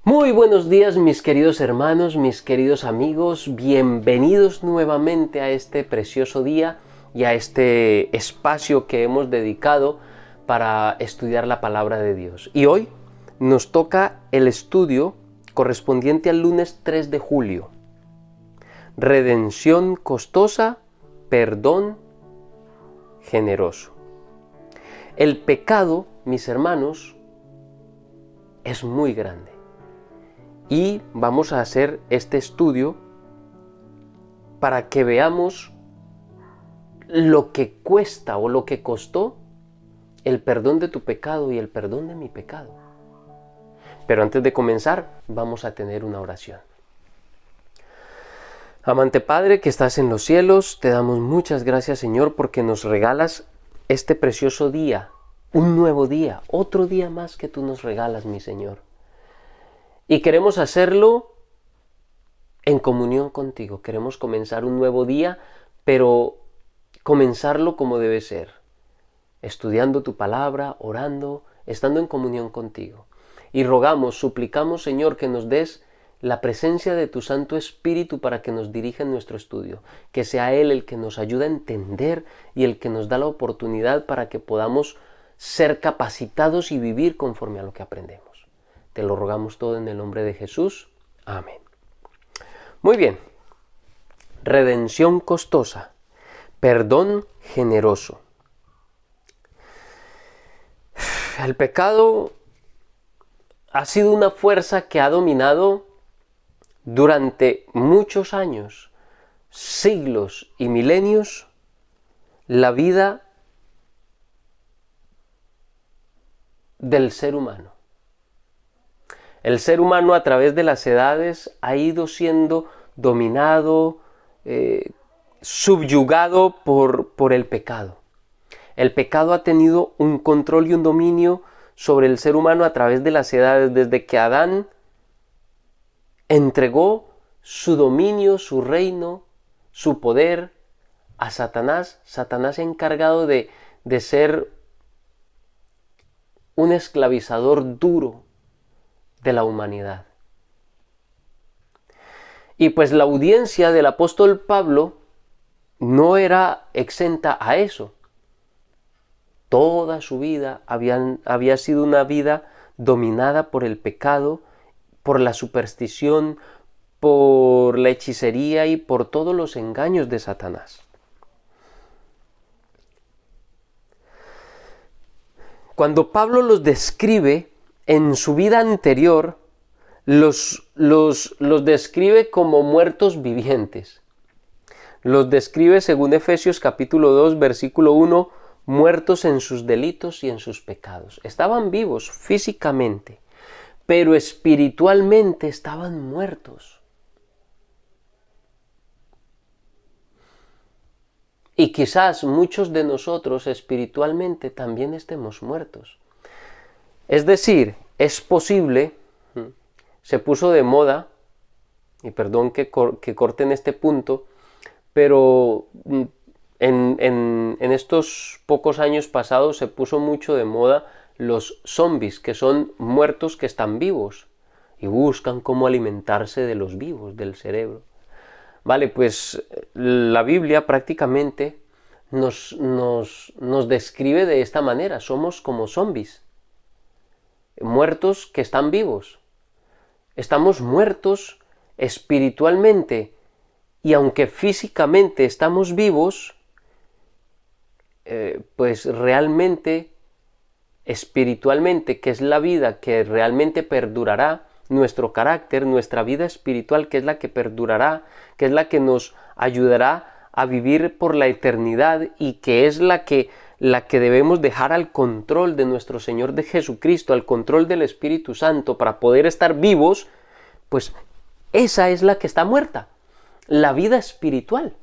Muy buenos días, mis queridos hermanos, mis queridos amigos, bienvenidos nuevamente a este precioso día y a este espacio que hemos dedicado para estudiar la palabra de Dios. Y hoy nos toca el estudio correspondiente al lunes 3 de julio. Redención costosa, perdón generoso. El pecado, mis hermanos, es muy grande. Y vamos a hacer este estudio para que veamos lo que cuesta o lo que costó el perdón de tu pecado y el perdón de mi pecado. Pero antes de comenzar, vamos a tener una oración. Amante Padre que estás en los cielos, te damos muchas gracias, Señor, porque nos regalas este precioso día, un nuevo día, otro día más que tú nos regalas, mi Señor. Y queremos hacerlo en comunión contigo. Queremos comenzar un nuevo día, pero comenzarlo como debe ser. Estudiando tu palabra, orando, estando en comunión contigo. Y rogamos, suplicamos, Señor, que nos des la presencia de tu Santo Espíritu para que nos dirija en nuestro estudio. Que sea Él el que nos ayude a entender y el que nos da la oportunidad para que podamos ser capacitados y vivir conforme a lo que aprendemos. Te lo rogamos todo en el nombre de Jesús. Amén. Muy bien. Redención costosa. Perdón generoso. El pecado ha sido una fuerza que ha dominado durante muchos años, siglos y milenios la vida del ser humano. El ser humano a través de las edades ha ido siendo dominado, subyugado por el pecado. El pecado ha tenido un control y un dominio sobre el ser humano a través de las edades, desde que Adán entregó su dominio, su reino, su poder a Satanás. Satanás se ha encargado de ser un esclavizador duro de la humanidad. Y pues la audiencia del apóstol Pablo no era exenta a eso. Toda su vida había sido una vida dominada por el pecado, por la superstición, por la hechicería y por todos los engaños de Satanás. Cuando Pablo los describe en su vida anterior, los describe como muertos vivientes. Los describe, según Efesios capítulo 2, versículo 1, muertos en sus delitos y en sus pecados. Estaban vivos físicamente, pero espiritualmente estaban muertos. Y quizás muchos de nosotros espiritualmente también estemos muertos. Es decir, es posible, se puso de moda, y perdón que corten este punto, pero en estos pocos años pasados se puso mucho de moda los zombies, que son muertos que están vivos y buscan cómo alimentarse de los vivos, del cerebro. Vale, pues la Biblia prácticamente nos describe de esta manera, somos como zombies. Muertos que están vivos. Estamos muertos espiritualmente y aunque físicamente estamos vivos, pues realmente, espiritualmente, que es la vida que realmente perdurará, nuestro carácter, nuestra vida espiritual, que es la que perdurará, que es la que nos ayudará a vivir por la eternidad y que es la que debemos dejar al control de nuestro Señor de Jesucristo, al control del Espíritu Santo para poder estar vivos, pues esa es la que está muerta. La vida espiritual,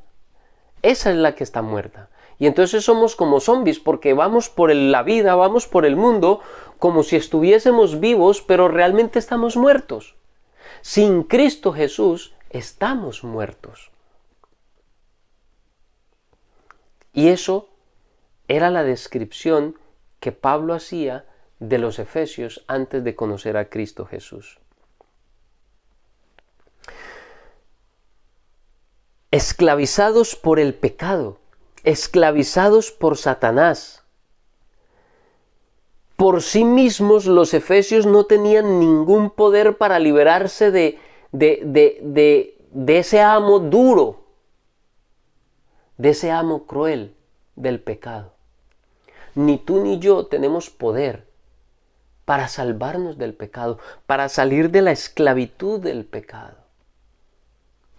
esa es la que está muerta. Y entonces somos como zombies porque vamos por la vida, vamos por el mundo como si estuviésemos vivos, pero realmente estamos muertos. Sin Cristo Jesús estamos muertos. Y eso era la descripción que Pablo hacía de los efesios antes de conocer a Cristo Jesús. esclavizados por el pecado, esclavizados por Satanás. Por sí mismos los efesios no tenían ningún poder para liberarse de ese amo duro, de ese amo cruel del pecado. Ni tú ni yo tenemos poder para salvarnos del pecado, para salir de la esclavitud del pecado.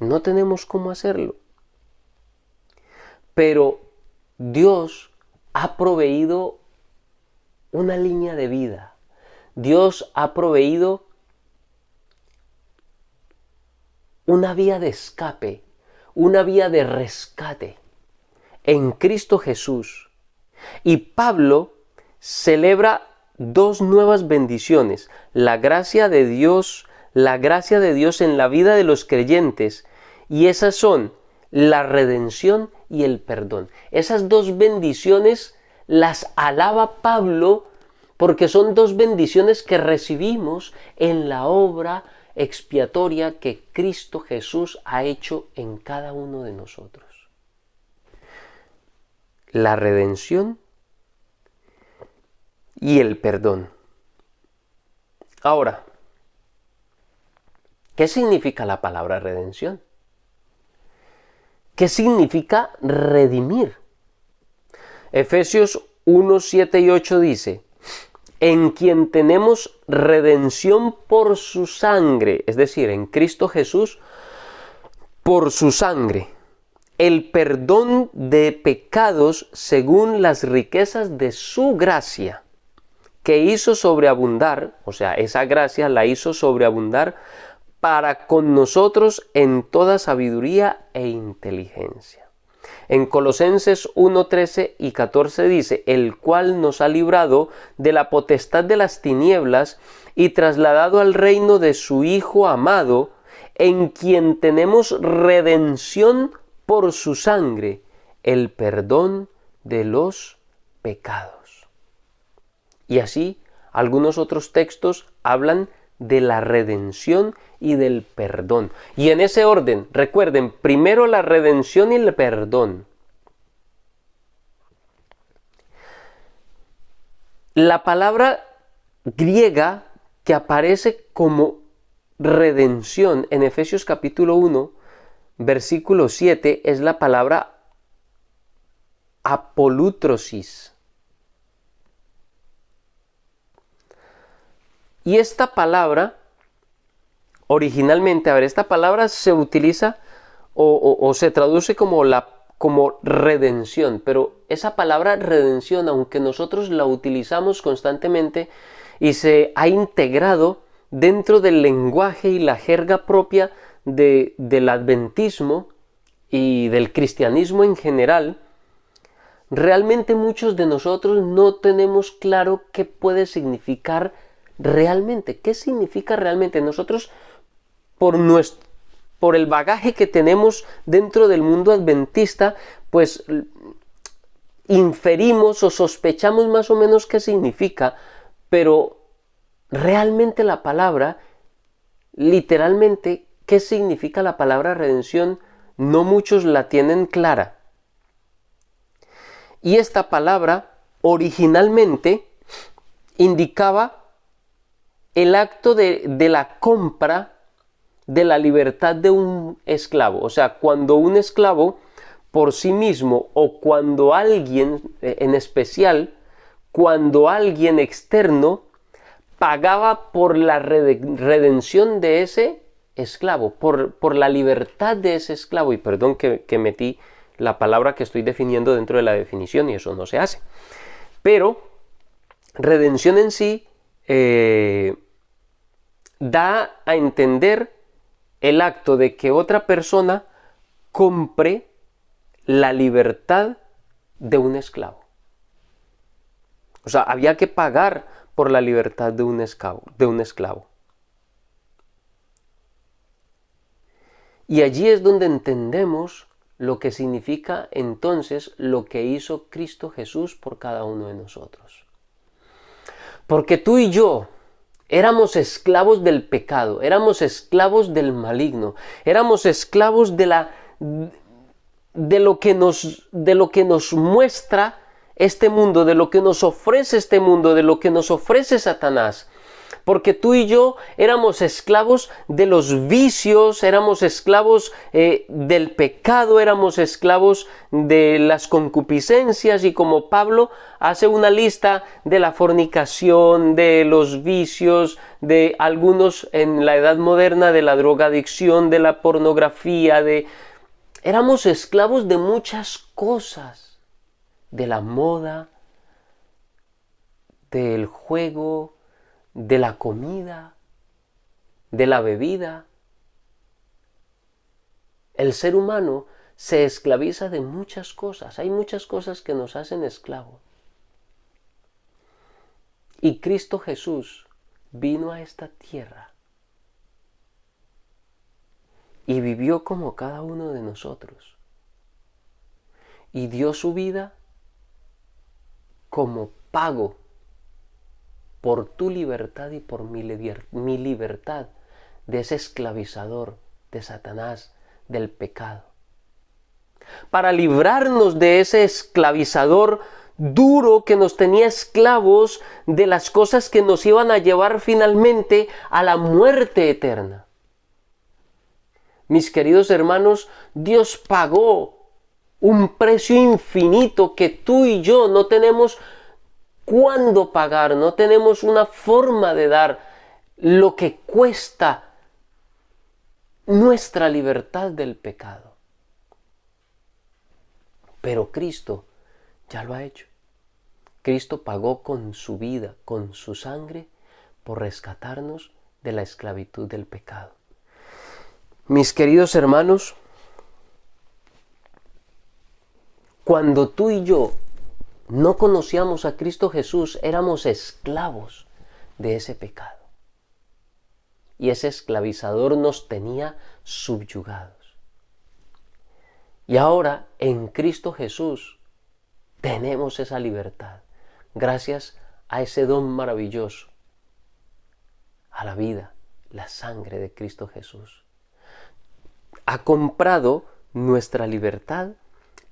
No tenemos cómo hacerlo. Pero Dios ha proveído una línea de vida. Dios ha proveído una vía de escape, una vía de rescate en Cristo Jesús. Y Pablo celebra dos nuevas bendiciones: la gracia de Dios en la vida de los creyentes, y esas son la redención y el perdón. Esas dos bendiciones las alaba Pablo porque son dos bendiciones que recibimos en la obra expiatoria que Cristo Jesús ha hecho en cada uno de nosotros. La redención y el perdón. Ahora, ¿qué significa la palabra redención? ¿Qué significa redimir? Efesios 1, 7 y 8 dice: en quien tenemos redención por su sangre, es decir, en Cristo Jesús, por su sangre, el perdón de pecados según las riquezas de su gracia, que hizo sobreabundar, o sea, esa gracia la hizo sobreabundar para con nosotros en toda sabiduría e inteligencia. En Colosenses 1, 13 y 14 dice: el cual nos ha librado de la potestad de las tinieblas y trasladado al reino de su Hijo amado, en quien tenemos redención por su sangre, el perdón de los pecados. Y así, algunos otros textos hablan de la redención y del perdón. Y en ese orden, recuerden, primero la redención y el perdón. La palabra griega que aparece como redención en Efesios capítulo 1, versículo 7, es la palabra apolútrosis. Y esta palabra, originalmente, esta palabra se utiliza o se traduce como redención, pero esa palabra redención, aunque nosotros la utilizamos constantemente y se ha integrado dentro del lenguaje y la jerga propia del adventismo y del cristianismo en general, realmente muchos de nosotros no tenemos claro qué puede significar realmente. ¿Qué significa realmente? Nosotros, por el bagaje que tenemos dentro del mundo adventista, pues inferimos o sospechamos más o menos qué significa, pero realmente la palabra, literalmente, ¿qué significa la palabra redención? No muchos la tienen clara. Y esta palabra originalmente indicaba el acto de la compra de la libertad de un esclavo. O sea, cuando un esclavo por sí mismo, o cuando alguien, en especial, cuando alguien externo pagaba por la redención de ese esclavo, por la libertad de ese esclavo. Y perdón que metí la palabra que estoy definiendo dentro de la definición, y eso no se hace. Pero redención en sí da a entender el acto de que otra persona compre la libertad de un esclavo. O sea, había que pagar por la libertad de un esclavo. Y allí es donde entendemos lo que significa entonces lo que hizo Cristo Jesús por cada uno de nosotros. Porque tú y yo éramos esclavos del pecado, éramos esclavos del maligno, éramos esclavos de de lo que nos muestra este mundo, de lo que nos ofrece este mundo, de lo que nos ofrece Satanás. Porque tú y yo éramos esclavos de los vicios, éramos esclavos del pecado, éramos esclavos de las concupiscencias, y como Pablo hace una lista de la fornicación, de los vicios, de algunos en la edad moderna, de la drogadicción, de la pornografía, éramos esclavos de muchas cosas, de la moda, del juego, de la comida, de la bebida. El ser humano se esclaviza de muchas cosas. Hay muchas cosas que nos hacen esclavos. Y Cristo Jesús vino a esta tierra y vivió como cada uno de nosotros. Y dio su vida como pago por tu libertad y por mi libertad de ese esclavizador, de Satanás, del pecado. Para librarnos de ese esclavizador duro que nos tenía esclavos de las cosas que nos iban a llevar finalmente a la muerte eterna. Mis queridos hermanos, Dios pagó un precio infinito que tú y yo no tenemos cuándo pagar, no tenemos una forma de dar lo que cuesta nuestra libertad del pecado. Pero Cristo ya lo ha hecho. Cristo pagó con su vida, con su sangre, por rescatarnos de la esclavitud del pecado. Mis queridos hermanos, cuando tú y yo no conocíamos a Cristo Jesús, éramos esclavos de ese pecado. Y ese esclavizador nos tenía subyugados. Y ahora, en Cristo Jesús, tenemos esa libertad, gracias a ese don maravilloso, a la vida, la sangre de Cristo Jesús. Ha comprado nuestra libertad,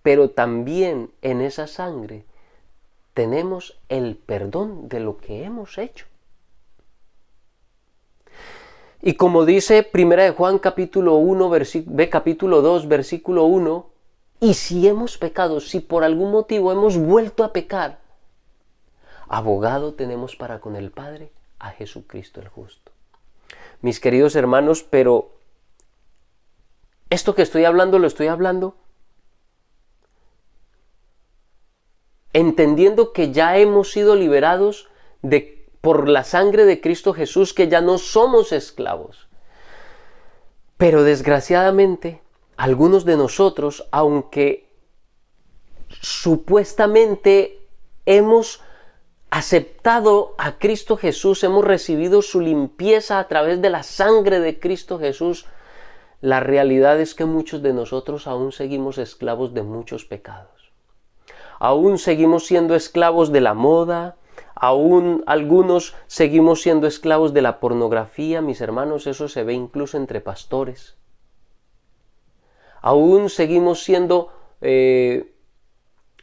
pero también en esa sangre tenemos el perdón de lo que hemos hecho. Y como dice 1 Juan capítulo 2, versículo 1, y si hemos pecado, si por algún motivo hemos vuelto a pecar, abogado tenemos para con el Padre, a Jesucristo el justo. Mis queridos hermanos, pero esto que estoy hablando, lo estoy hablando entendiendo que ya hemos sido liberados por la sangre de Cristo Jesús, que ya no somos esclavos. Pero desgraciadamente, algunos de nosotros, aunque supuestamente hemos aceptado a Cristo Jesús, hemos recibido su limpieza a través de la sangre de Cristo Jesús, la realidad es que muchos de nosotros aún seguimos esclavos de muchos pecados. Aún seguimos siendo esclavos de la moda, aún algunos seguimos siendo esclavos de la pornografía, mis hermanos, eso se ve incluso entre pastores. Aún seguimos siendo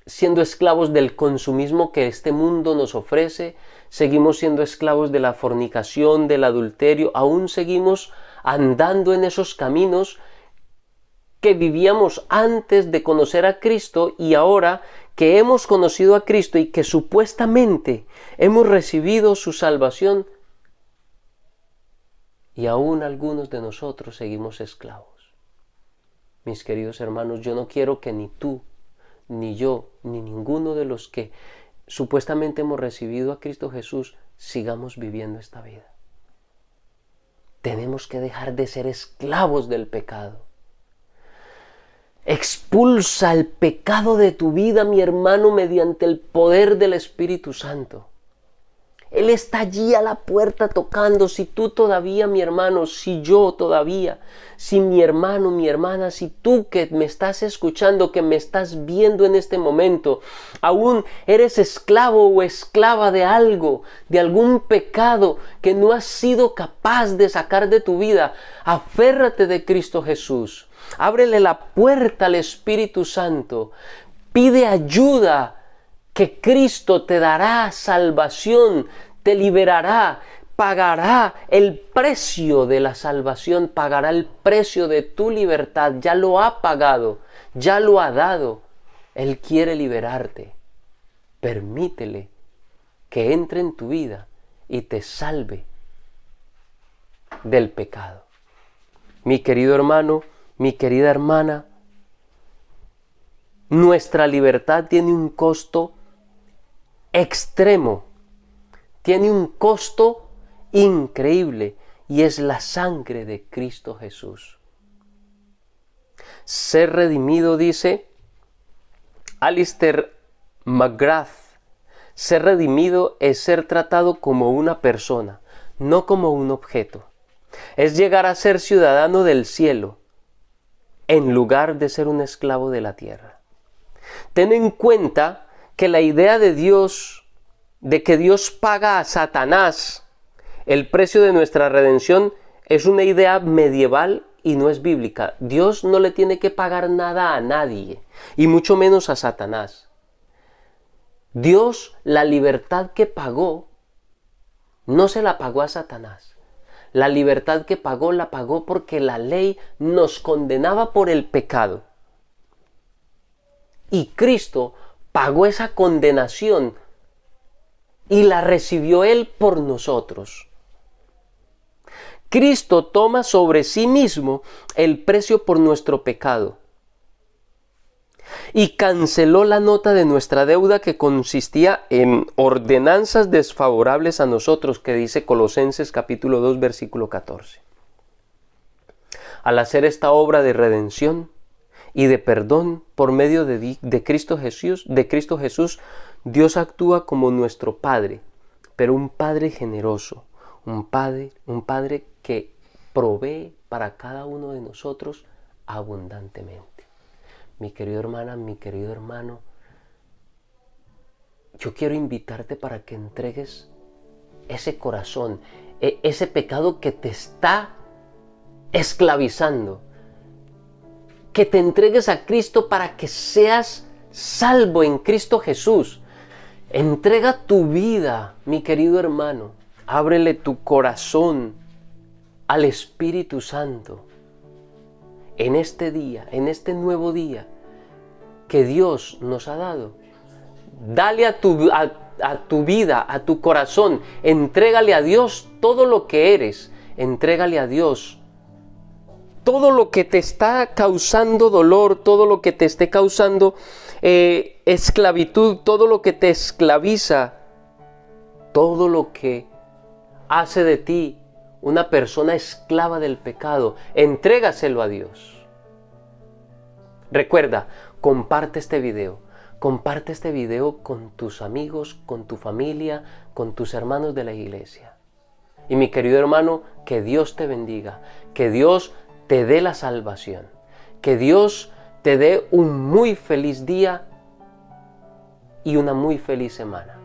esclavos del consumismo que este mundo nos ofrece, seguimos siendo esclavos de la fornicación, del adulterio, aún seguimos andando en esos caminos que vivíamos antes de conocer a Cristo, y ahora que hemos conocido a Cristo y que supuestamente hemos recibido su salvación, y aún algunos de nosotros seguimos esclavos. Mis queridos hermanos, yo no quiero que ni tú, ni yo, ni ninguno de los que supuestamente hemos recibido a Cristo Jesús sigamos viviendo esta vida. Tenemos que dejar de ser esclavos del pecado. Expulsa el pecado de tu vida, mi hermano, mediante el poder del Espíritu Santo. Él está allí a la puerta tocando. Si tú todavía, mi hermano, si yo todavía, si mi hermano, mi hermana, si tú que me estás escuchando, que me estás viendo en este momento, aún eres esclavo o esclava de algo, de algún pecado que no has sido capaz de sacar de tu vida, aférrate de Cristo Jesús. Ábrele la puerta al Espíritu Santo. Pide ayuda, que Cristo te dará salvación, te liberará, pagará el precio de la salvación, pagará el precio de tu libertad. Ya lo ha pagado, ya lo ha dado. Él quiere liberarte. Permítele que entre en tu vida y te salve del pecado. Mi querido hermano, mi querida hermana, nuestra libertad tiene un costo extremo, tiene un costo increíble, y es la sangre de Cristo Jesús. Ser redimido, dice Alistair McGrath, ser redimido es ser tratado como una persona, no como un objeto. Es llegar a ser ciudadano del cielo, en lugar de ser un esclavo de la tierra. Ten en cuenta que la idea de Dios, de que Dios paga a Satanás el precio de nuestra redención, es una idea medieval y no es bíblica. Dios no le tiene que pagar nada a nadie, y mucho menos a Satanás. Dios, la libertad que pagó, no se la pagó a Satanás. La libertad que pagó, la pagó porque la ley nos condenaba por el pecado. Y Cristo pagó esa condenación y la recibió Él por nosotros. Cristo toma sobre sí mismo el precio por nuestro pecado y canceló la nota de nuestra deuda, que consistía en ordenanzas desfavorables a nosotros, que dice Colosenses capítulo 2 versículo 14. Al hacer esta obra de redención y de perdón por medio de Cristo Jesús, Dios actúa como nuestro Padre, pero un Padre generoso, un Padre que provee para cada uno de nosotros abundantemente. Mi querida hermana, mi querido hermano, yo quiero invitarte para que entregues ese corazón, ese pecado que te está esclavizando, que te entregues a Cristo para que seas salvo en Cristo Jesús. Entrega tu vida, mi querido hermano. Ábrele tu corazón al Espíritu Santo en este día, en este nuevo día que Dios nos ha dado. Dale a tu vida, a tu corazón, entrégale a Dios todo lo que eres, entrégale a Dios todo lo que te está causando dolor, todo lo que te esté causando esclavitud, todo lo que te esclaviza, todo lo que hace de ti una persona esclava del pecado. Entrégaselo a Dios. Recuerda, comparte este video con tus amigos, con tu familia, con tus hermanos de la iglesia. Y mi querido hermano, que Dios te bendiga, que Dios te dé la salvación, que Dios te dé un muy feliz día y una muy feliz semana.